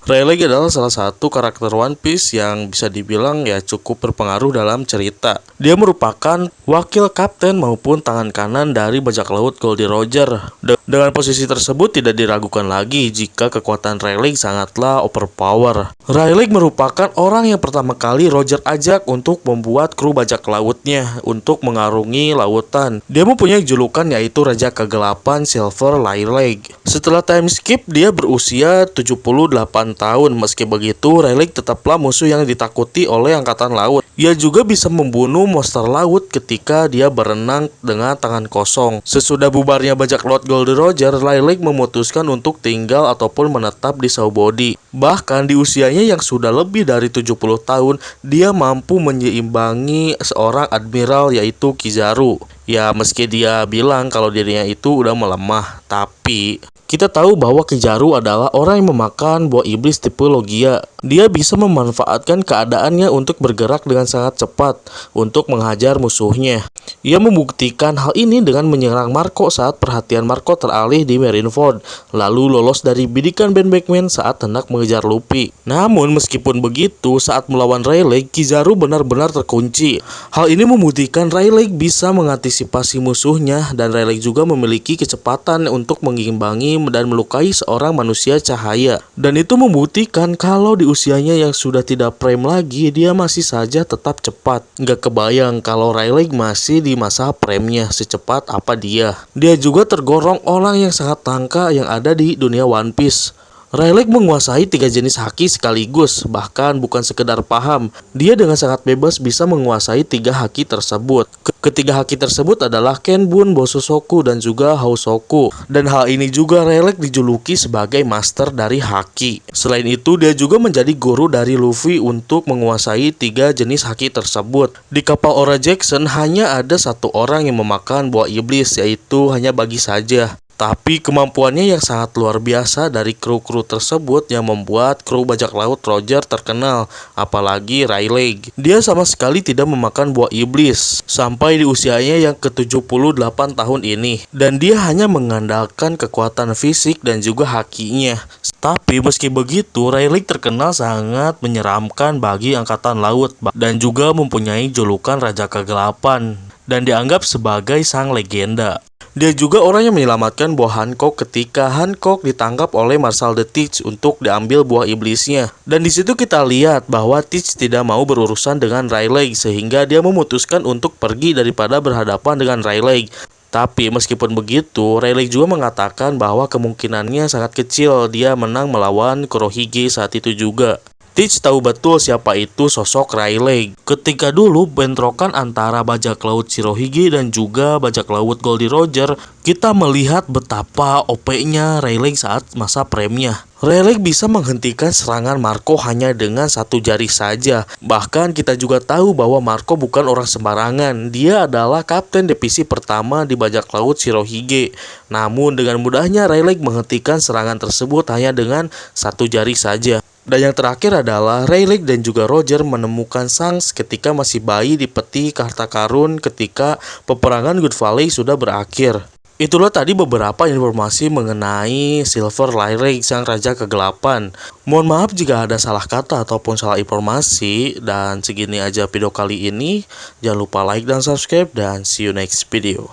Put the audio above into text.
Rayleigh adalah salah satu karakter One Piece yang bisa dibilang ya cukup berpengaruh dalam cerita. Dia merupakan wakil kapten maupun tangan kanan dari bajak laut Goldie Roger. Dengan posisi tersebut tidak diragukan lagi jika kekuatan Rayleigh sangatlah overpower. Rayleigh merupakan orang yang pertama kali Roger ajak untuk membuat kru bajak lautnya untuk mengarungi lautan. Dia mempunyai julukan yaitu Raja Kegelapan Silver Rayleigh. Setelah time skip, dia berusia 78 tahun. Meski begitu, Rayleigh tetaplah musuh yang ditakuti oleh angkatan laut. Ia juga bisa membunuh monster laut ketika dia berenang dengan tangan kosong. Sesudah bubarnya bajak laut Goldie Roger, Rayleigh memutuskan untuk tinggal ataupun menetap di Sabaody. Bahkan di usianya yang sudah lebih dari 70 tahun, dia mampu menyeimbangi seorang admiral yaitu Kizaru. Ya, meski dia bilang kalau dirinya itu udah melemah, tapi kita tahu bahwa Kizaru adalah orang yang memakan buah iblis tipe Logia. Dia bisa memanfaatkan keadaannya untuk bergerak dengan sangat cepat untuk menghajar musuhnya. Ia membuktikan hal ini dengan menyerang Marco saat perhatian Marco teralih di Marineford, lalu lolos dari bidikan Ben Beckman saat hendak mengejar Luffy. Namun meskipun begitu, saat melawan Rayleigh, Kizaru benar-benar terkunci. Hal ini membuktikan Rayleigh bisa mengantisipasi musuhnya, dan Rayleigh juga memiliki kecepatan untuk mengimbangi dan melukai seorang manusia cahaya. Dan itu membuktikan kalau di usianya yang sudah tidak prime lagi, dia masih saja tetap cepat. Nggak kebayang kalau Rayleigh masih di masa prime-nya secepat apa dia. Dia juga tergolong orang yang sangat langka yang ada di dunia One Piece. Rayleigh menguasai 3 jenis haki sekaligus, bahkan bukan sekedar paham. Dia dengan sangat bebas bisa menguasai 3 haki tersebut. Ketiga haki tersebut adalah Kenbun, Bososoku, dan juga Housoku. Dan hal ini juga Rayleigh dijuluki sebagai master dari haki. Selain itu, dia juga menjadi guru dari Luffy untuk menguasai 3 jenis haki tersebut. Di kapal Ora Jackson hanya ada satu orang yang memakan buah iblis, yaitu hanya Buggy saja. Tapi kemampuannya yang sangat luar biasa dari kru-kru tersebut yang membuat kru bajak laut Roger terkenal, apalagi Rayleigh. Dia sama sekali tidak memakan buah iblis sampai di usianya yang ke-78 tahun ini, dan dia hanya mengandalkan kekuatan fisik dan juga hakinya. Tapi meski begitu, Rayleigh terkenal sangat menyeramkan bagi angkatan laut dan juga mempunyai julukan Raja Kegelapan dan dianggap sebagai sang legenda. Dia juga orang yang menyelamatkan buah Hancock ketika Hancock ditangkap oleh Marshal the Teach untuk diambil buah iblisnya. Dan di situ kita lihat bahwa Teach tidak mau berurusan dengan Rayleigh sehingga dia memutuskan untuk pergi daripada berhadapan dengan Rayleigh. Tapi meskipun begitu, Rayleigh juga mengatakan bahwa kemungkinannya sangat kecil dia menang melawan Kurohige saat itu juga. Teach tahu betul siapa itu sosok Rayleigh. Ketika dulu bentrokan antara bajak laut Shirohige dan juga bajak laut Goldie Roger, kita melihat betapa OP-nya Rayleigh saat masa prime-nya. Rayleigh bisa menghentikan serangan Marco hanya dengan 1 jari saja. Bahkan kita juga tahu bahwa Marco bukan orang sembarangan. Dia adalah kapten divisi pertama di bajak laut Shirohige. Namun dengan mudahnya Rayleigh menghentikan serangan tersebut hanya dengan 1 jari saja. Dan yang terakhir adalah Rayleigh dan juga Roger menemukan Shanks ketika masih bayi di peti harta karun ketika peperangan Good Valley sudah berakhir. Itulah tadi beberapa informasi mengenai Silver Rayleigh, sang Raja Kegelapan. Mohon maaf jika ada salah kata ataupun salah informasi, dan segini aja video kali ini. Jangan lupa like dan subscribe, dan see you next video.